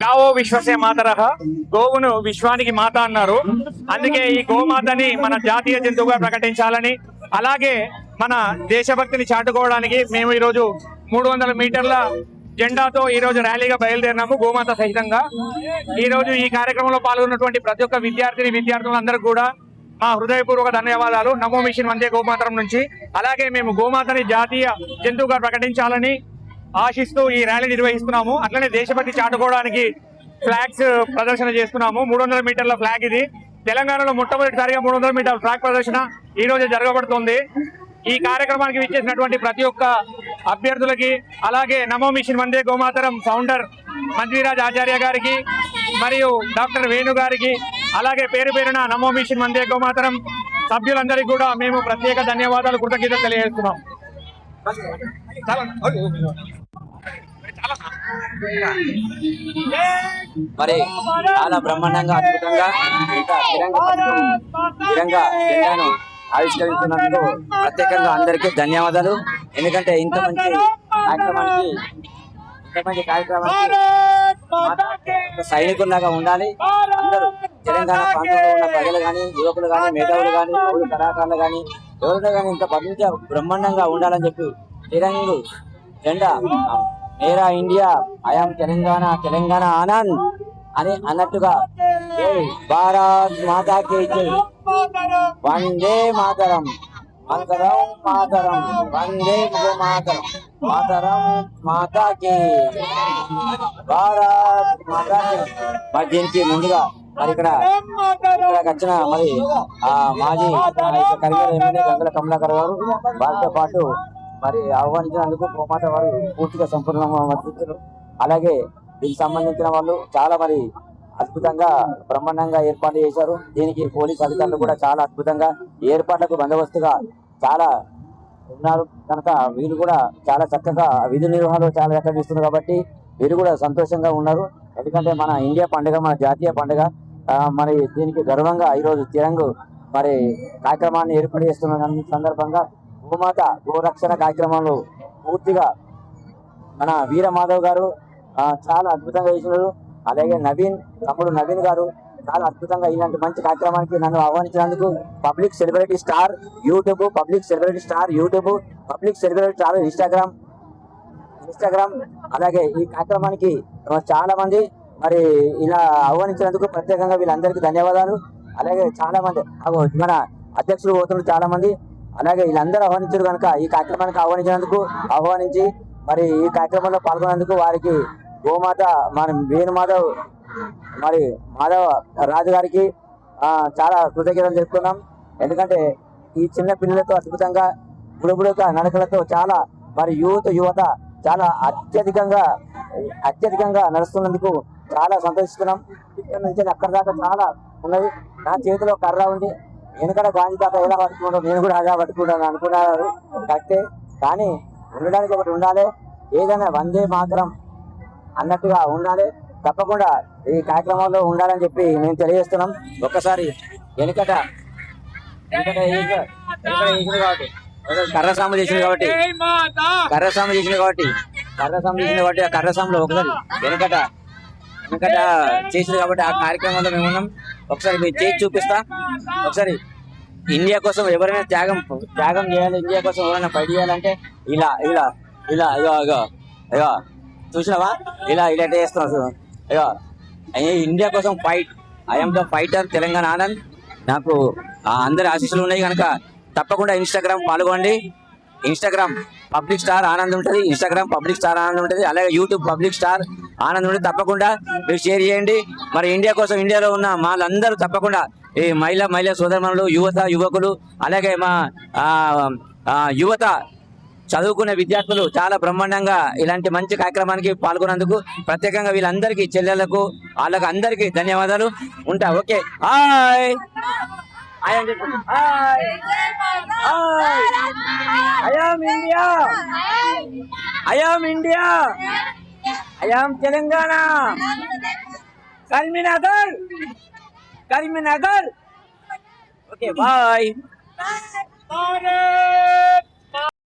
గావో విశ్వసే మాతరః, గోవును విశ్వానికి మాత అన్నారు. అందుకే ఈ గోమాతని మన జాతీయ జంతువుగా ప్రకటించాలని, అలాగే మన దేశభక్తిని చాటుకోవడానికి మేము ఈరోజు 300 మీటర్ల జెండాతో ఈ రోజు ర్యాలీగా బయలుదేరినాము గోమాత సహితంగా. ఈ రోజు ఈ కార్యక్రమంలో పాల్గొన్నటువంటి ప్రతి ఒక్క విద్యార్థులందరికీ కూడా మా హృదయపూర్వక ధన్యవాదాలు. నమో మిషన్ వందే గోమాతరం నుంచి. అలాగే మేము గోమాతని జాతీయ జంతువుగా ప్రకటించాలని ఆశిస్తూ ఈ ర్యాలీ నిర్వహిస్తున్నాము. అట్లనే దేశభక్తి చాటుకోవడానికి ఫ్లాగ్స్ ప్రదర్శన చేస్తున్నాము. 300 మీటర్ల ఫ్లాగ్ ఇది. తెలంగాణలో మొట్టమొదటిసారిగా 300 మీటర్ల ఫ్లాగ్ ప్రదర్శన ఈ రోజు జరగబడుతుంది. ఈ కార్యక్రమానికి విచ్చేసినటువంటి ప్రతి ఒక్క అభ్యర్థులకి, అలాగే నమో మిషన్ వందే గోమాతరం ఫౌండర్ మంత్రిరాజ్ ఆచార్య గారికి మరియు డాక్టర్ వేణు గారికి, అలాగే పేరు పేరున నమో మిషన్ వందే గోమాతరం సభ్యులందరికీ కూడా మేము ప్రత్యేక ధన్యవాదాలు, కృతజ్ఞతలు తెలియజేస్తున్నాం. మరి చాలా బ్రహ్మాండంగా అద్భుతంగా తిరంగా జెండాను ఆవిష్కరించినందుకు ప్రత్యేకంగా అందరికీ ధన్యవాదాలు. ఎందుకంటే ఇంత మంచి కార్యక్రమానికి సైనికుల్లాగా ఉండాలి. అందరూ తెలంగాణ ప్రాంతంలో ఉన్న ప్రజలు కానీ, యువకులు కానీ, మేధావులు కానీ, పౌరులు కళాకారులు కానీ, ఎవరైనా కానీ ఇంత పబ్లిక్ బ్రహ్మాండంగా ఉండాలని చెప్పి తిరంగు జెండా మేరా ఇండియా, ఐఎమ్ తెలంగాణ, తెలంగాణ ఆనంద్ అని అన్నట్టుగా భారత్ మాతాకి వందే మాతరం, మాతరం మాతరం, వందే మాతరం, మాతరం మాతాకి, భారత్ మాతాకి. మరి దీనికి ముందుగా మరి ఇక్కడికి వచ్చిన మరి మాజీ కరీంనగర్ ఎమ్మెల్యే గంగుల కమలాకర్ గారు, వారితో పాటు మరి ఆహ్వానించినందుకు గోమాత వారు పూర్తిగా సంపూర్ణంగా మద్దతులు. అలాగే దీనికి సంబంధించిన వాళ్ళు చాలా మరి అద్భుతంగా బ్రహ్మాండంగా ఏర్పాటు చేశారు. దీనికి పోలీస్ అధికారులు కూడా చాలా అద్భుతంగా ఏర్పాట్లకు బందోబస్తుగా చాలా ఉన్నారు కనుక వీరు కూడా చాలా చక్కగా విధి నిర్వహణలో చాలా చక్కగా ఇస్తున్నారు. కాబట్టి వీరు కూడా సంతోషంగా ఉన్నారు. ఎందుకంటే మన ఇండియా పండుగ, మన జాతీయ పండుగ. మరి దీనికి గర్వంగా ఈరోజు తిరంగు మరి కార్యక్రమాన్ని ఏర్పాటు చేస్తున్న సందర్భంగా గోమాత గోరక్షణ కార్యక్రమంలో పూర్తిగా మన వీర మాధవ్ గారు చాలా అద్భుతంగా చేసినారు. అలాగే తమ్ముడు నవీన్ గారు చాలా అద్భుతంగా ఇలాంటి మంచి కార్యక్రమానికి నన్ను ఆహ్వానించినందుకు public celebrity star YouTube, public celebrity star YouTube, public celebrity star Instagram అలాగే ఈ కార్యక్రమానికి చాలా మంది మరి ఇలా ఆహ్వానించినందుకు ప్రత్యేకంగా వీళ్ళందరికీ ధన్యవాదాలు. అలాగే చాలా మంది మన అధ్యక్షులు పోతున్నారు చాలా మంది. అలాగే వీళ్ళందరూ ఆహ్వానించారు కనుక ఈ కార్యక్రమానికి ఆహ్వానించి మరి ఈ కార్యక్రమంలో పాల్గొన్నందుకు వారికి గోమాత మరి వేణుమాధవ్ మరి మాధవ రాజు గారికి చాలా కృతజ్ఞతలు చెప్తున్నాం. ఎందుకంటే ఈ చిన్న పిల్లలతో అద్భుతంగా బుడబుడక నడకలతో చాలా మరి యువత చాలా అత్యధికంగా నడుస్తున్నందుకు చాలా సంతోషిస్తున్నాం. ఇక్కడ నుంచి అక్కడ దాకా చాలా ఉన్నది. నా చేతిలో కర్ర ఉంది. వెనుకడ గాంధీ తాత ఎలా పట్టుకుంటాం, నేను కూడా అలా పట్టుకుంటాను అనుకున్నారు కరెక్టే. కానీ ఉండడానికి ఒకటి ఉండాలి, ఏదైనా వందే మాత్రం అన్నట్టుగా ఉండాలి. తప్పకుండా ఈ కార్యక్రమంలో ఉండాలని చెప్పి మేము తెలియజేస్తున్నాం. ఒక్కసారి వెనుకట కాబట్టి కర్రసాము చేసింది కాబట్టి ఆ కర్రసాములో ఒకసారి వెనుకట చేసింది కాబట్టి ఆ కార్యక్రమంలో మేము ఉన్నాం. ఒకసారి మీరు చేసి చూపిస్తా. ఒకసారి ఇండియా కోసం ఎవరైనా త్యాగం చేయాలి, ఇండియా కోసం ఎవరైనా ఫైట్ చేయాలంటే ఇలా ఇలా ఇలా అయ్యో చూసినావా, ఇలా చేస్తున్నావు. అయ్యో ఇండియా కోసం fight, I'm the fighter Telangana Anand. నాకు అందరి ఆశీస్సులు ఉన్నాయి కనుక తప్పకుండా ఇన్స్టాగ్రామ్ పాల్గొండి. ఇన్స్టాగ్రామ్ పబ్లిక్ స్టార్ ఆనంద్ ఉంటుంది, ఇన్స్టాగ్రామ్ పబ్లిక్ స్టార్ ఆనంద్ ఉంటుంది, అలాగే యూట్యూబ్ పబ్లిక్ స్టార్ ఆనంద్ ఉంటుంది. తప్పకుండా మీరు షేర్ చేయండి. మరి ఇండియా కోసం ఇండియాలో ఉన్న వాళ్ళందరూ తప్పకుండా ఈ మహిళా సోదరులు, యువకులు, అలాగే మా యువత చదువుకునే విద్యార్థులు చాలా బ్రహ్మాండంగా ఇలాంటి మంచి కార్యక్రమానికి పాల్గొన్నందుకు ప్రత్యేకంగా వీళ్ళందరికీ, చెల్లెళ్లకు, వాళ్ళకి అందరికీ ధన్యవాదాలు. ఉంటా. ఓకే, హాయ్ అని చెప్పండి. I'm India, I'm Telangana, Karimnagar. Okay, bye.